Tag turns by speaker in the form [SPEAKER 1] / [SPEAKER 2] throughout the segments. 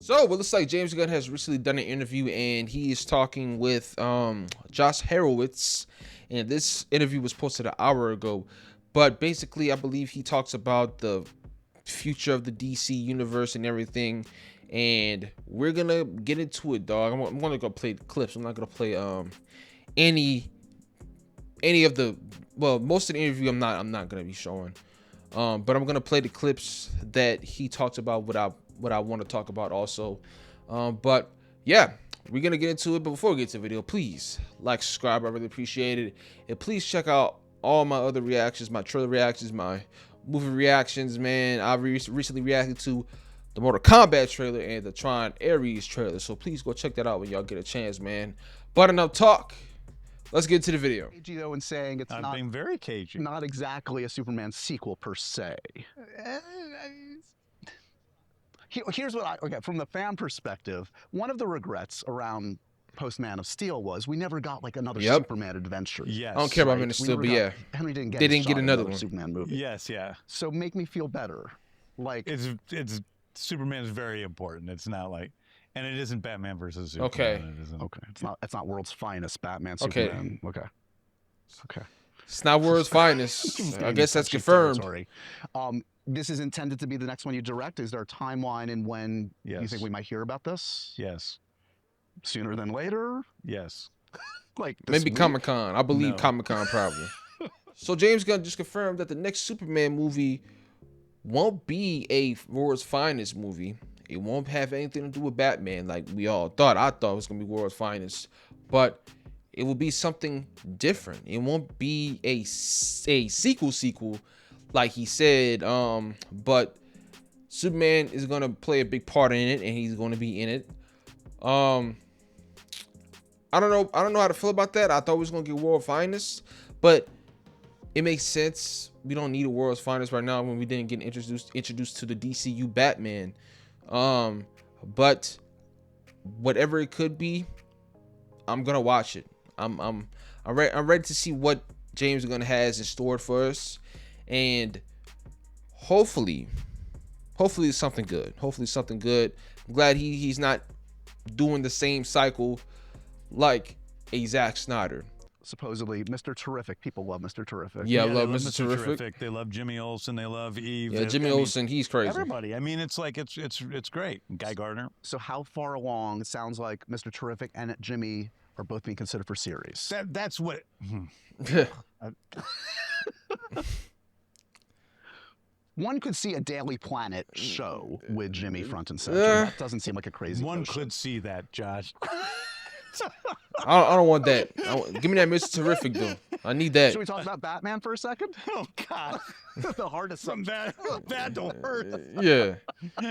[SPEAKER 1] So it looks like James Gunn has recently done an interview, and he is talking with Josh Horowitz, and this interview was posted an hour ago. But basically, I believe he talks about the future of the DC universe and everything, and we're gonna get into it, dog. I'm gonna go play the clips. I'm not gonna play any of the most of the interview. I'm not gonna be showing. But I'm gonna play the clips that he talks about what I want to talk about also. But yeah, we're gonna get into it. But before we get to the video, please like, subscribe. I really appreciate it. And please check out all my other reactions, my trailer reactions, my movie reactions. Man, I recently reacted to the Mortal Kombat trailer and the Tron Ares trailer. So please go check that out when y'all get a chance, man. But enough talk. Let's get to the video.
[SPEAKER 2] Cagey, though, in saying it's
[SPEAKER 3] I'm being very cagey.
[SPEAKER 2] not exactly a Superman sequel per se. Here's what okay, from the fan perspective, one of the regrets around post-Man of Steel was we never got like another Superman adventure.
[SPEAKER 3] Yes.
[SPEAKER 1] I don't care about Man of Steel, but yeah,
[SPEAKER 2] Henry didn't get
[SPEAKER 1] they didn't get another one.
[SPEAKER 2] Superman movie.
[SPEAKER 3] Yes, yeah.
[SPEAKER 2] So make me feel better. Like
[SPEAKER 3] It's Superman's very important. It's not like, and it isn't Batman versus Superman.
[SPEAKER 1] Okay.
[SPEAKER 3] It isn't.
[SPEAKER 2] okay, it's not world's finest Batman
[SPEAKER 1] Okay.
[SPEAKER 2] Superman. Okay.
[SPEAKER 1] It's not world's finest. I guess that's confirmed.
[SPEAKER 2] This is intended to be the next one you direct. Is there a timeline in when you think we might hear about this?
[SPEAKER 3] Yes.
[SPEAKER 2] Sooner than later?
[SPEAKER 3] Yes.
[SPEAKER 2] Like
[SPEAKER 1] Maybe Comic-Con. I believe
[SPEAKER 3] No.
[SPEAKER 1] Comic-Con probably. So James Gunn just confirmed that the next Superman movie won't be a world's finest movie. It won't have anything to do with Batman like we all thought. I thought it was gonna be world's finest, but it will be something different. It won't be a sequel like he said. But Superman is gonna play a big part in it, and he's gonna be in it. I don't know how to feel about that. I thought we was gonna get world finest, but it makes sense. We don't need a world's finest right now when we didn't get introduced to the DCU Batman. But whatever it could be, I'm gonna watch it. I'm ready to see what James Gunn has in store for us, and hopefully it's something good. I'm glad he's not doing the same cycle like a Zack Snyder.
[SPEAKER 2] Supposedly Mr. Terrific. People love Mr. Terrific.
[SPEAKER 1] Yeah, I
[SPEAKER 3] they
[SPEAKER 1] love Mr. Terrific.
[SPEAKER 3] They love Jimmy Olsen. They love Eve.
[SPEAKER 1] Yeah, Jimmy Olsen, he's crazy.
[SPEAKER 3] Everybody. I mean, it's like it's great. Guy Gardner.
[SPEAKER 2] So how far along? It sounds like Mr. Terrific and Jimmy are both being considered for series.
[SPEAKER 3] That's what.
[SPEAKER 2] One could see a Daily Planet show with Jimmy front and center. That doesn't seem like a crazy
[SPEAKER 3] One
[SPEAKER 2] notion.
[SPEAKER 3] could see that, Josh.
[SPEAKER 1] I don't want that. Give me that Mr. Terrific though. I need that.
[SPEAKER 2] Should we talk about Batman for a second?
[SPEAKER 3] Oh God.
[SPEAKER 2] The hardest
[SPEAKER 3] From bad to worse.
[SPEAKER 1] Yeah.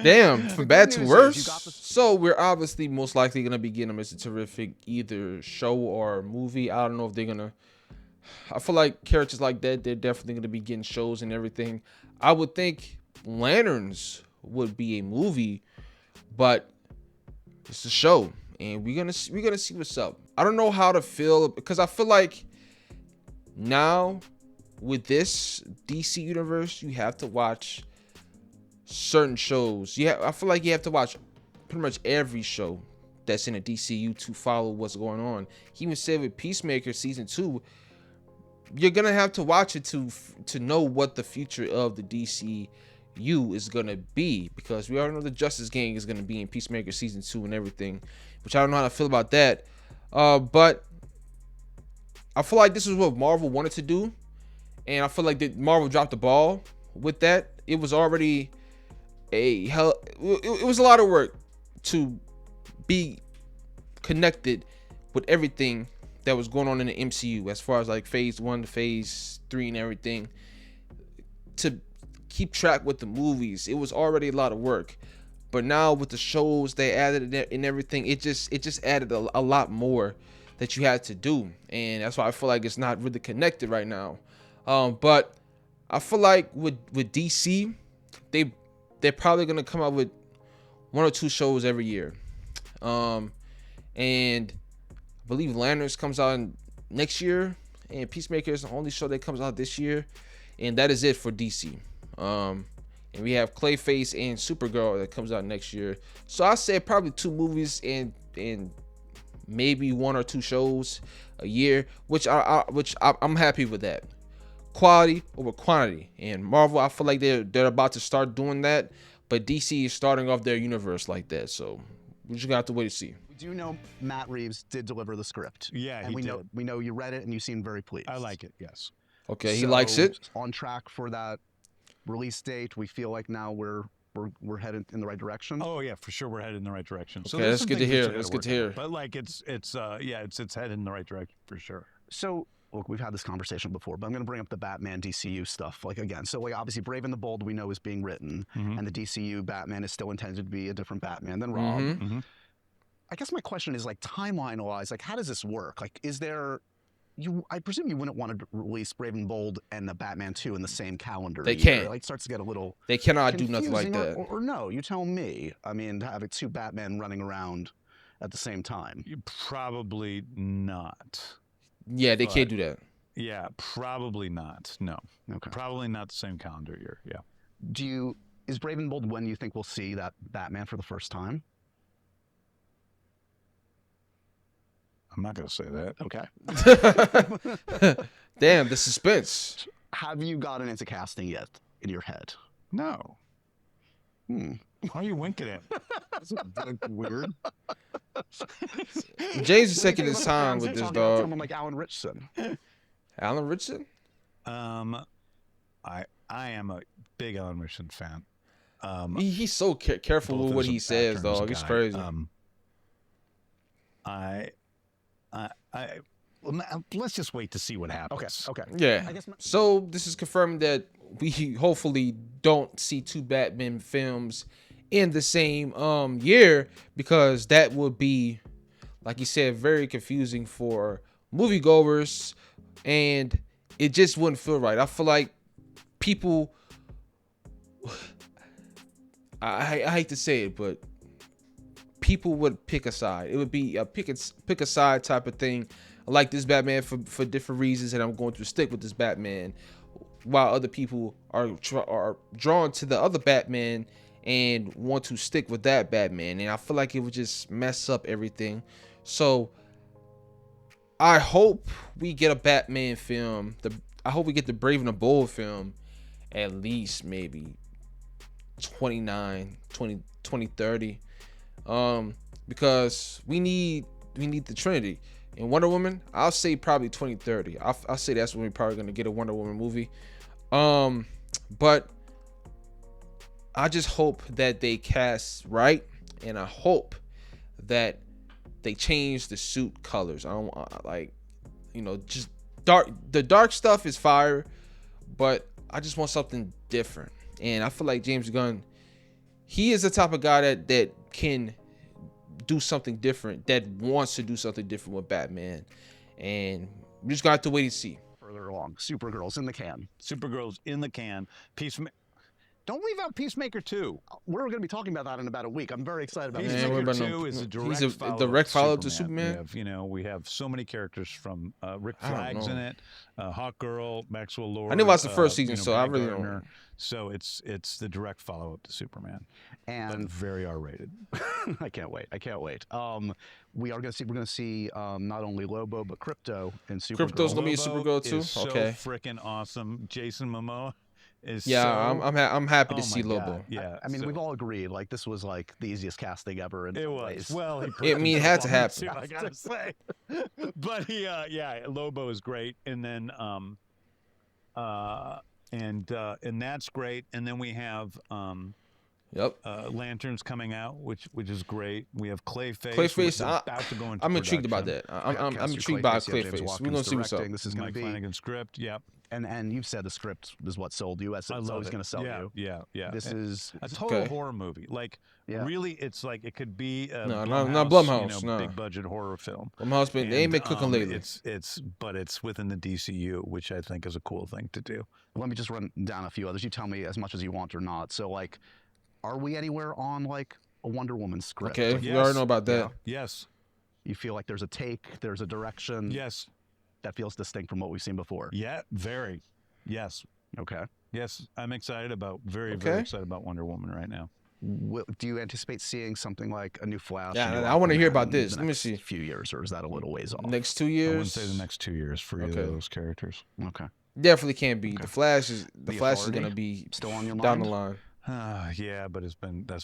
[SPEAKER 1] Damn, from bad to
[SPEAKER 2] news is
[SPEAKER 1] worse.
[SPEAKER 2] you got the-
[SPEAKER 1] So we're obviously most likely gonna be getting a Mr. Terrific either show or movie. I don't know if they're gonna. I feel like characters like that, they're definitely gonna be getting shows and everything. I would think Lanterns would be a movie, but it's a show, and we're gonna see what's up. I don't know how to feel, because I feel like now with this DC universe, you have to watch certain shows. I feel like you have to watch pretty much every show that's in the DCU to follow what's going on. He even said with Peacemaker season 2, you're gonna have to watch it to know what the future of the DCU is gonna be, because we already know the Justice Gang is gonna be in Peacemaker season 2 and everything, which I don't know how to feel about that. But I feel like this is what Marvel wanted to do, and I feel like that Marvel dropped the ball with that. It was already it was a lot of work to be connected with everything that was going on in the MCU, as far as like phase 1 to phase 3 and everything, to keep track with the movies. It was already a lot of work, but now with the shows they added and everything, it just added a lot more that you had to do, and that's why I feel like it's not really connected right now. But I feel like with DC, they're probably gonna come out with 1 or 2 shows every year, and I believe Lanterns comes out next year, and Peacemaker is the only show that comes out this year, and that is it for DC. And and we have Clayface and Supergirl that comes out next year. So I said probably 2 movies and maybe 1 or 2 shows a year, which I'm happy with that. Quality over quantity. And Marvel, I feel like they're about to start doing that, but DC is starting off their universe like that. So we just got to wait to see.
[SPEAKER 2] We do know Matt Reeves did deliver the script.
[SPEAKER 3] Yeah,
[SPEAKER 2] and
[SPEAKER 3] he
[SPEAKER 2] we
[SPEAKER 3] did.
[SPEAKER 2] know you read it and you seemed very pleased.
[SPEAKER 3] I like it. Yes.
[SPEAKER 1] Okay, he likes it.
[SPEAKER 2] On track for that release date. We feel like now we're headed in the right direction.
[SPEAKER 3] Oh yeah, for sure we're headed in the right direction. So
[SPEAKER 1] Okay,
[SPEAKER 3] there's
[SPEAKER 1] that's
[SPEAKER 3] some
[SPEAKER 1] good to
[SPEAKER 3] things we
[SPEAKER 1] hear.
[SPEAKER 3] still
[SPEAKER 1] That's
[SPEAKER 3] gotta
[SPEAKER 1] good to
[SPEAKER 3] work
[SPEAKER 1] hear.
[SPEAKER 3] out. But like it's headed in the right direction for sure.
[SPEAKER 2] So look, we've had this conversation before, but I'm going to bring up the Batman DCU stuff like again. So like obviously Brave and the Bold we know is being written, and the DCU Batman is still intended to be a different Batman than Rob. I guess my question is like timeline-wise, like how does this work? Like is there I presume you wouldn't want to release Brave and Bold and the Batman 2 in the same calendar.
[SPEAKER 1] They
[SPEAKER 2] year.
[SPEAKER 1] can't.
[SPEAKER 2] Like, it starts to get a little.
[SPEAKER 1] They cannot do nothing like
[SPEAKER 2] confusing,
[SPEAKER 1] that.
[SPEAKER 2] Or no, you tell me. I mean, having 2 Batmen running around at the same time.
[SPEAKER 3] Probably not.
[SPEAKER 1] Yeah, they can't do that.
[SPEAKER 3] Yeah, probably not. No.
[SPEAKER 2] Okay.
[SPEAKER 3] Probably not the same calendar year. Yeah.
[SPEAKER 2] Is Brave and Bold when you think we'll see that Batman for the first time?
[SPEAKER 3] I'm not going to say that.
[SPEAKER 2] Okay.
[SPEAKER 1] Damn, the suspense.
[SPEAKER 2] Have you gotten into casting yet in your head?
[SPEAKER 3] No. Why are you winking at me? That's weird.
[SPEAKER 1] James is taking his time with this, dog.
[SPEAKER 2] Someone like Alan Richson.
[SPEAKER 1] Alan Richardson?
[SPEAKER 3] I am a big Alan Richardson fan.
[SPEAKER 1] He's so careful with what he says, dog. It's crazy.
[SPEAKER 3] Let's just wait to see what happens.
[SPEAKER 2] Okay.
[SPEAKER 1] Yeah. So this is confirming that we hopefully don't see 2 Batman films in the same year, because that would be, like you said, very confusing for moviegoers, and it just wouldn't feel right. I feel like people, I hate to say it, but people would pick a side. It would be a pick a side type of thing. I like this Batman for different reasons, and I'm going to stick with this Batman, while other people are drawn to the other Batman and want to stick with that Batman. And I feel like it would just mess up everything. So I hope we get a Batman film. I hope we get the Brave and the Bold film at least maybe 2030. Because we need the Trinity. In Wonder Woman, I'll say probably 2030. I'll say that's when we're probably gonna get a Wonder Woman movie. But I just hope that they cast right, and I hope that they change the suit colors. I don't just dark. The dark stuff is fire, but I just want something different. And I feel like James Gunn, he is the type of guy that can do something different, that wants to do something different with Batman, and we just got to wait and see.
[SPEAKER 2] Further along, Supergirl's in the can.
[SPEAKER 3] Supergirl's in the can. Don't leave out Peacemaker 2.
[SPEAKER 2] We're going to be talking about that in about a week. I'm very excited about
[SPEAKER 3] Peacemaker
[SPEAKER 2] that.
[SPEAKER 3] 2 is a
[SPEAKER 1] direct follow to Superman.
[SPEAKER 3] We have so many characters from Rick Flagg's in it, Hawkgirl, Maxwell Lord.
[SPEAKER 1] I never watched the first season, so I really
[SPEAKER 3] Gardner.
[SPEAKER 1] don't.
[SPEAKER 3] So it's the direct follow up to Superman,
[SPEAKER 2] and
[SPEAKER 3] but very R-rated.
[SPEAKER 2] I can't wait. We're going to see not only Lobo but Crypto in Supergirl.
[SPEAKER 1] Crypto's gonna be in Supergirl too. Okay.
[SPEAKER 3] So freaking awesome. Jason Momoa.
[SPEAKER 1] I'm happy to see Lobo.
[SPEAKER 3] God. Yeah,
[SPEAKER 2] I mean, we've all agreed like this was like the easiest casting ever.
[SPEAKER 3] It was. Well,
[SPEAKER 1] it had to happen.
[SPEAKER 3] I gotta say, but Lobo is great, and then and that's great, and then we have Lanterns coming out, which is great. We have Clayface.
[SPEAKER 1] About to go into I'm intrigued about that. I'm intrigued by Clayface. We're gonna see what's up.
[SPEAKER 2] This is going to be
[SPEAKER 3] Flanagan's script. Yep.
[SPEAKER 2] And you've said the script is what sold you. It's always going to sell you.
[SPEAKER 3] Yeah.
[SPEAKER 2] This is
[SPEAKER 3] a total horror movie. Like, really, it's like it could be a
[SPEAKER 1] not Blumhouse,
[SPEAKER 3] big budget horror film.
[SPEAKER 1] Blumhouse, they ain't been cooking lately.
[SPEAKER 3] But it's within the DCU, which I think is a cool thing to do.
[SPEAKER 2] Let me just run down a few others. You tell me as much as you want or not. So, like, are we anywhere on like a Wonder Woman script?
[SPEAKER 1] Okay, you already know about that.
[SPEAKER 3] Yeah. Yes.
[SPEAKER 2] You feel like there's a take, there's a direction.
[SPEAKER 3] Yes.
[SPEAKER 2] That feels distinct from what we've seen before.
[SPEAKER 3] Yeah, very. Yes.
[SPEAKER 2] Okay.
[SPEAKER 3] Yes, I'm excited about very
[SPEAKER 1] Okay.
[SPEAKER 3] excited about Wonder Woman right now.
[SPEAKER 2] Do you anticipate seeing something like a new Flash?
[SPEAKER 1] Yeah,
[SPEAKER 2] a new
[SPEAKER 1] I wanna hear
[SPEAKER 2] Aquaman
[SPEAKER 1] about
[SPEAKER 2] in
[SPEAKER 1] this.
[SPEAKER 2] the
[SPEAKER 1] Let me
[SPEAKER 2] next
[SPEAKER 1] see.
[SPEAKER 2] few years, or is that a little ways off?
[SPEAKER 1] Next 2
[SPEAKER 3] I wouldn't
[SPEAKER 1] years.
[SPEAKER 3] say the next 2 years for either of those characters.
[SPEAKER 2] Okay.
[SPEAKER 1] Definitely can't be.
[SPEAKER 2] Okay.
[SPEAKER 1] The Flash is
[SPEAKER 2] Authority
[SPEAKER 1] gonna be
[SPEAKER 2] still on your
[SPEAKER 1] down
[SPEAKER 2] mind?
[SPEAKER 1] the line.
[SPEAKER 3] Yeah, but that's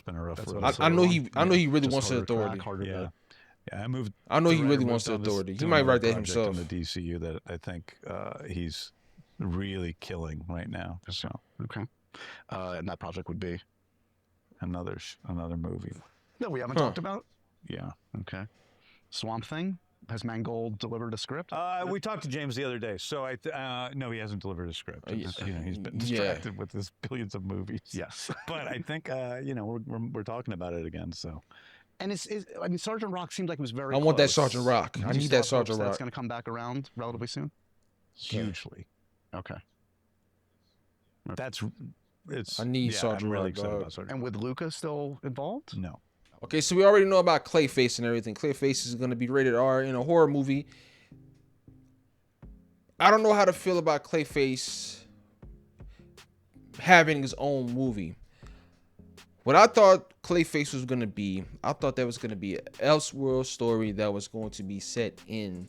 [SPEAKER 3] been a rough
[SPEAKER 2] That's
[SPEAKER 3] road.
[SPEAKER 2] what
[SPEAKER 1] I know he really
[SPEAKER 2] Just
[SPEAKER 1] wants the
[SPEAKER 2] harder to crack,
[SPEAKER 1] authority.
[SPEAKER 2] harder
[SPEAKER 3] Yeah.
[SPEAKER 2] to.
[SPEAKER 3] Yeah, I moved.
[SPEAKER 1] I know
[SPEAKER 3] the
[SPEAKER 1] he
[SPEAKER 3] writer
[SPEAKER 1] really wants
[SPEAKER 3] moved
[SPEAKER 1] the
[SPEAKER 3] on this-
[SPEAKER 1] authority. He
[SPEAKER 3] to
[SPEAKER 1] might
[SPEAKER 3] another
[SPEAKER 1] write that
[SPEAKER 3] project
[SPEAKER 1] himself.
[SPEAKER 3] on the DCU that I think he's really killing right now. So
[SPEAKER 2] Okay. And that project would be
[SPEAKER 3] another movie.
[SPEAKER 2] that we haven't talked about.
[SPEAKER 3] Yeah.
[SPEAKER 2] Okay. Swamp Thing. Has Mangold delivered a script?
[SPEAKER 3] We talked to James the other day, so no, he hasn't delivered a script. He's been
[SPEAKER 1] Yeah.
[SPEAKER 3] distracted with his billions of movies.
[SPEAKER 2] Yes.
[SPEAKER 3] But I think we're talking about it again. So
[SPEAKER 2] And I mean, Sergeant Rock seemed like it was very.
[SPEAKER 1] I want that
[SPEAKER 2] close.
[SPEAKER 1] Sergeant Rock.
[SPEAKER 2] Do
[SPEAKER 1] I
[SPEAKER 2] you
[SPEAKER 1] need
[SPEAKER 2] still
[SPEAKER 1] that
[SPEAKER 2] have hopes
[SPEAKER 1] Sergeant
[SPEAKER 2] That's
[SPEAKER 1] Rock.
[SPEAKER 2] going to come back around relatively soon.
[SPEAKER 3] hugely.
[SPEAKER 2] Okay.
[SPEAKER 3] I
[SPEAKER 1] need Sergeant
[SPEAKER 3] I'm really
[SPEAKER 1] Rock,
[SPEAKER 3] excited
[SPEAKER 1] dog.
[SPEAKER 3] about Sergeant.
[SPEAKER 2] And with Luca still involved?
[SPEAKER 3] No.
[SPEAKER 1] Okay, so we already know about Clayface and everything. Clayface is gonna be rated R in a horror movie. I don't know how to feel about Clayface having his own movie. What I thought Clayface was gonna be, I thought that was gonna be an Elseworld story that was going to be set in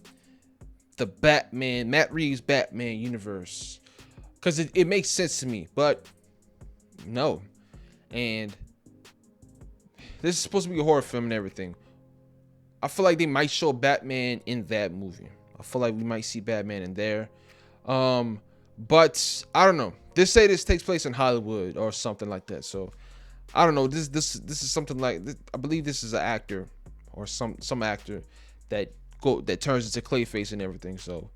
[SPEAKER 1] the Batman, Matt Reeves Batman universe, because it makes sense to me. But no, and this is supposed to be a horror film and everything. I feel like they might show Batman in that movie. I feel like we might see Batman in there. But I don't know. They say this takes place in Hollywood or something like that. So I don't know. This is something like this. I believe this is an actor or some actor that turns into Clayface and everything. So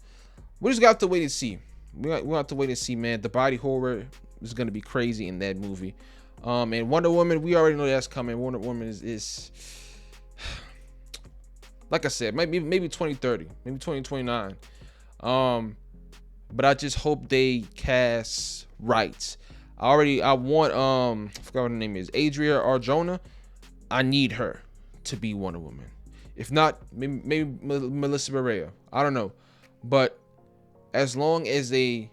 [SPEAKER 1] we just got to wait and see. We have to wait and see, man. The body horror is gonna be crazy in that movie. And Wonder Woman, we already know that's coming. Wonder Woman is like I said, maybe 2030, maybe 2029. But I just hope they cast right. I want I forgot what her name is, Adria Arjona. I need her to be Wonder Woman. If not, maybe Melissa Barea. I don't know. But as long as they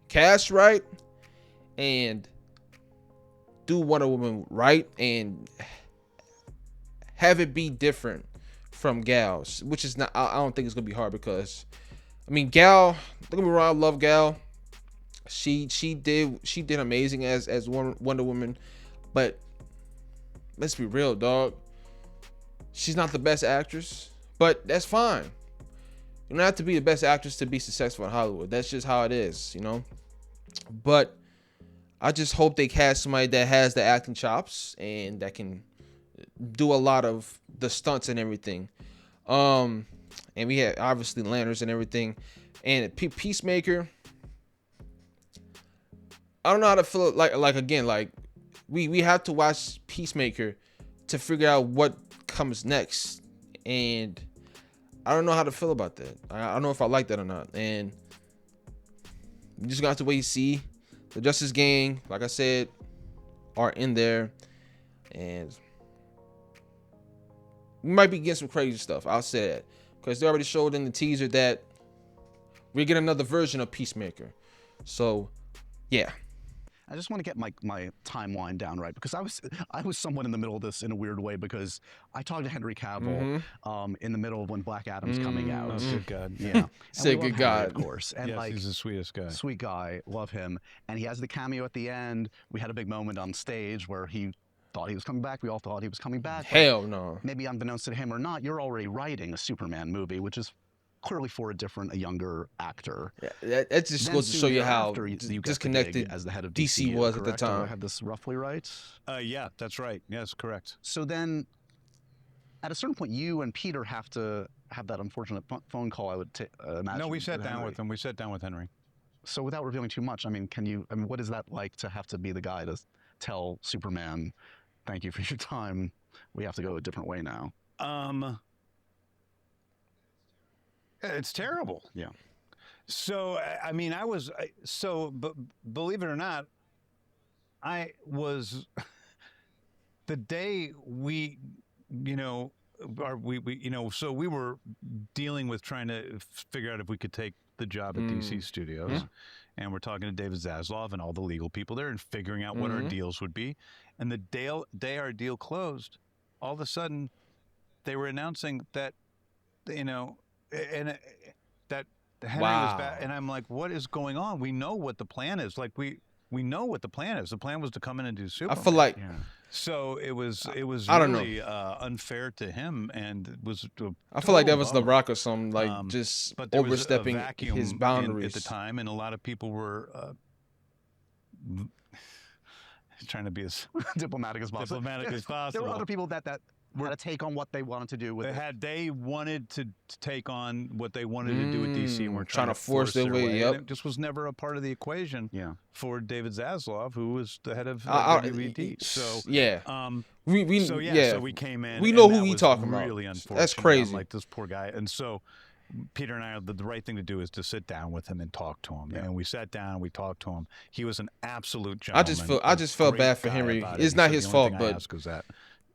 [SPEAKER 1] cast right and do Wonder Woman right and have it be different from Gal's, which is not. I don't think it's gonna be hard because, I mean, Gal. Don't get me wrong, I love Gal. She did amazing as Wonder Woman, but let's be real, dog. She's not the best actress, but that's fine. You don't have to be the best actress to be successful in Hollywood. That's just how it is, you know. But I just hope they cast somebody that has the acting chops and that can do a lot of the stunts and everything. And we had obviously Lanterns and everything. And Peacemaker, I don't know how to feel like again, like we have to watch Peacemaker to figure out what comes next. And I don't know how to feel about that. I don't know if I like that or not. And we just got to wait and see. The Justice Gang, like I said, are in there, and we might be getting some crazy stuff. I'll say that because they already showed in the teaser that we're getting another version of Peacemaker. So, yeah.
[SPEAKER 2] I just want to get my timeline down right because I was somewhat in the middle of this in a weird way because I talked to Henry Cavill in the middle of when Black Adam's coming out.
[SPEAKER 3] Oh, good God.
[SPEAKER 2] Yeah.
[SPEAKER 1] Say
[SPEAKER 2] we love
[SPEAKER 1] good
[SPEAKER 2] Henry,
[SPEAKER 1] God.
[SPEAKER 2] of course. And
[SPEAKER 3] Yes,
[SPEAKER 2] like,
[SPEAKER 3] he's the sweetest guy.
[SPEAKER 2] sweet guy, love him. And he has the cameo at the end. We had a big moment on stage where he thought he was coming back. We all thought he was coming back.
[SPEAKER 1] Hell no.
[SPEAKER 2] Maybe unbeknownst to him or not, you're already writing a Superman movie, which is clearly for a younger actor.
[SPEAKER 1] Yeah, that just
[SPEAKER 2] Then
[SPEAKER 1] goes to
[SPEAKER 2] soon
[SPEAKER 1] show you how
[SPEAKER 2] thereafter, you get the gig
[SPEAKER 1] disconnected
[SPEAKER 2] as the head of
[SPEAKER 1] DC
[SPEAKER 2] DCU,
[SPEAKER 1] was at the
[SPEAKER 2] correct? Do I
[SPEAKER 1] time.
[SPEAKER 2] have this roughly right?
[SPEAKER 3] Yeah, that's right. Yes, correct.
[SPEAKER 2] So then, at a certain point, you and Peter have to have that unfortunate phone call. I would imagine.
[SPEAKER 3] No, we sat down
[SPEAKER 2] Henry.
[SPEAKER 3] with him. We sat down with Henry.
[SPEAKER 2] So without revealing too much, I mean, what is that like to have to be the guy to tell Superman, "Thank you for your time. We have to go a different way now."
[SPEAKER 3] It's terrible.
[SPEAKER 2] Yeah.
[SPEAKER 3] So, I mean, believe it or not, I was, the day we, so we were dealing with trying to figure out if we could take the job at DC Studios. and we're talking to David Zaslav and all the legal people there and figuring out what our deals would be. And the day our deal closed, all of a sudden they were announcing that, that Henry was back. And I'm like, what is going on? We know what the plan is. Like we know what the plan is. The plan was to come in and do Superman.
[SPEAKER 1] I feel like
[SPEAKER 3] so it was
[SPEAKER 1] I don't
[SPEAKER 3] really unfair to him, and it was.
[SPEAKER 1] I feel like that was The Rock or something, like just
[SPEAKER 3] but there
[SPEAKER 1] overstepping
[SPEAKER 3] was a vacuum
[SPEAKER 1] his boundaries
[SPEAKER 3] at the time, and a lot of people were trying to be as
[SPEAKER 2] diplomatic as possible. There were other people that had a take on what they wanted to do with it.
[SPEAKER 3] They wanted to take on what they wanted to do with DC, and were
[SPEAKER 1] trying to force their way. Yep.
[SPEAKER 3] And it just was never a part of the equation. For David Zaslav, who was the head of WBD. So
[SPEAKER 1] yeah,
[SPEAKER 3] so we came in.
[SPEAKER 1] We know
[SPEAKER 3] and
[SPEAKER 1] who
[SPEAKER 3] that
[SPEAKER 1] he
[SPEAKER 3] was
[SPEAKER 1] talking
[SPEAKER 3] really
[SPEAKER 1] about.
[SPEAKER 3] Unfortunate.
[SPEAKER 1] That's crazy.
[SPEAKER 3] Like this poor guy, and so. Peter and I, the right thing to do is to sit down with him and talk to him. And we sat down and we talked to him. He was an absolute gentleman.
[SPEAKER 1] I just felt bad for Henry. It's not his fault, but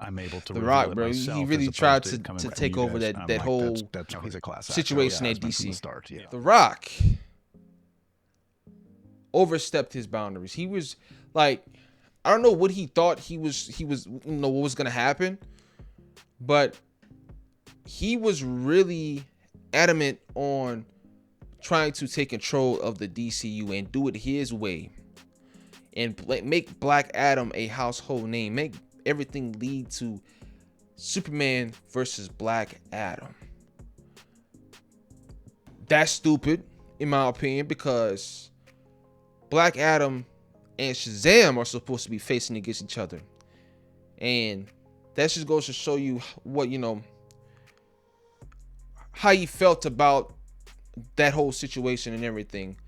[SPEAKER 3] I'm able to
[SPEAKER 1] The Rock, bro, he really tried to take over that whole
[SPEAKER 2] He's a class
[SPEAKER 1] situation at
[SPEAKER 2] actor,
[SPEAKER 1] DC. The Rock overstepped his boundaries. He was like, I don't know what he thought he was what was gonna happen, but he was really adamant on trying to take control of the DCU and do it his way, and make Black Adam a household name, make everything lead to Superman versus Black Adam. That's stupid, in my opinion, because Black Adam and Shazam are supposed to be facing against each other, and that just goes to show you what how he felt about that whole situation and everything.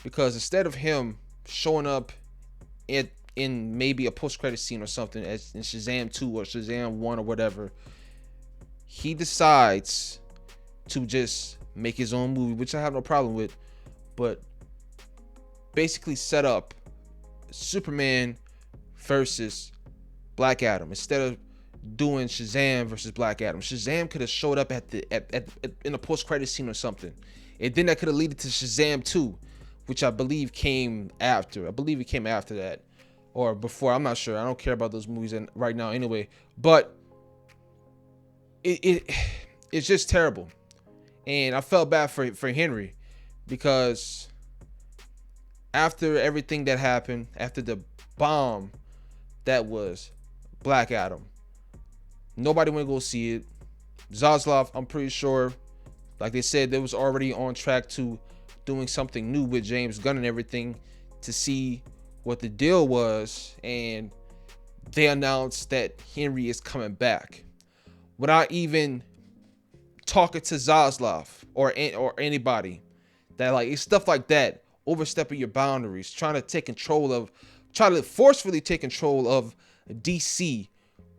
[SPEAKER 1] Because instead of him showing up in maybe a post-credit scene or something as in Shazam 2 or Shazam 1 or whatever, he decides to just make his own movie, which I have no problem with, but basically set up Superman versus Black Adam instead of doing Shazam versus Black Adam. Shazam could have showed up in a post-credit scene or something, and then that could have led to Shazam 2, which I believe came after. I believe it came after that or before. I'm not sure. I don't care about those movies right now anyway. But it's just terrible, and I felt bad for Henry, because after everything that happened, after the bomb that was Black Adam, nobody went to go see it. Zaslav, I'm pretty sure, like they said, they was already on track to doing something new with James Gunn and everything to see what the deal was, and they announced that Henry is coming back without even talking to Zaslav or anybody. That, like, it's stuff like that, overstepping your boundaries, trying to forcefully take control of DC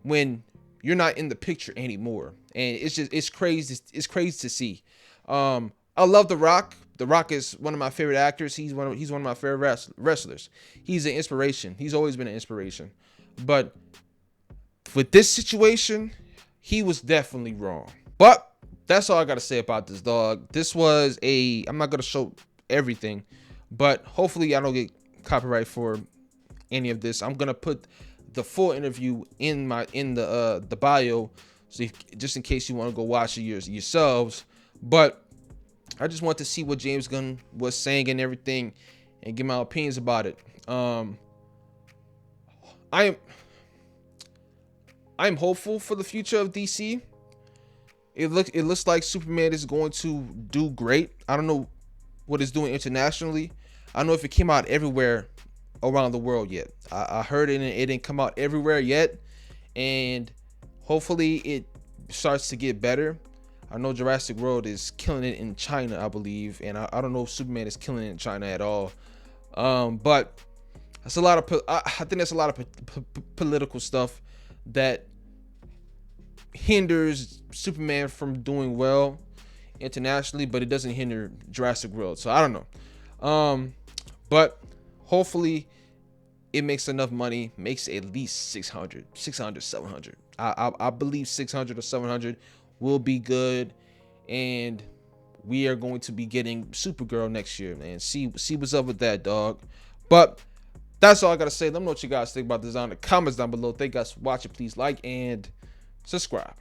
[SPEAKER 1] when you're not in the picture anymore. And it's crazy to see. I love The Rock. The Rock is one of my favorite actors. He's one of my favorite wrestlers. He's an inspiration. He's always been an inspiration. But with this situation, he was definitely wrong. But that's all I got to say about this, dog. I'm not going to show everything, but hopefully I don't get copyright for any of this. I'm going to put the full interview in the bio, so just in case you want to go watch it yourselves. But I just want to see what James Gunn was saying and everything, and give my opinions about it. I am hopeful for the future of DC. It looks like Superman is going to do great. I don't know what it's doing internationally. I don't know if it came out everywhere around the world yet. I heard it and it didn't come out everywhere yet, and hopefully it starts to get better. I know Jurassic World is killing it in China, I believe, and I don't know if Superman is killing it in China at all. But that's a lot of I think that's a lot of political stuff that hinders Superman from doing well internationally, but it doesn't hinder Jurassic World. So I don't know. But hopefully it makes enough money, makes at least 600, 700. I believe 600 or 700 will be good. And we are going to be getting Supergirl next year, man. See what's up with that, dog. But that's all I gotta say. Let me know what you guys think about this in the comments down below. Thank you guys for watching. Please like and subscribe.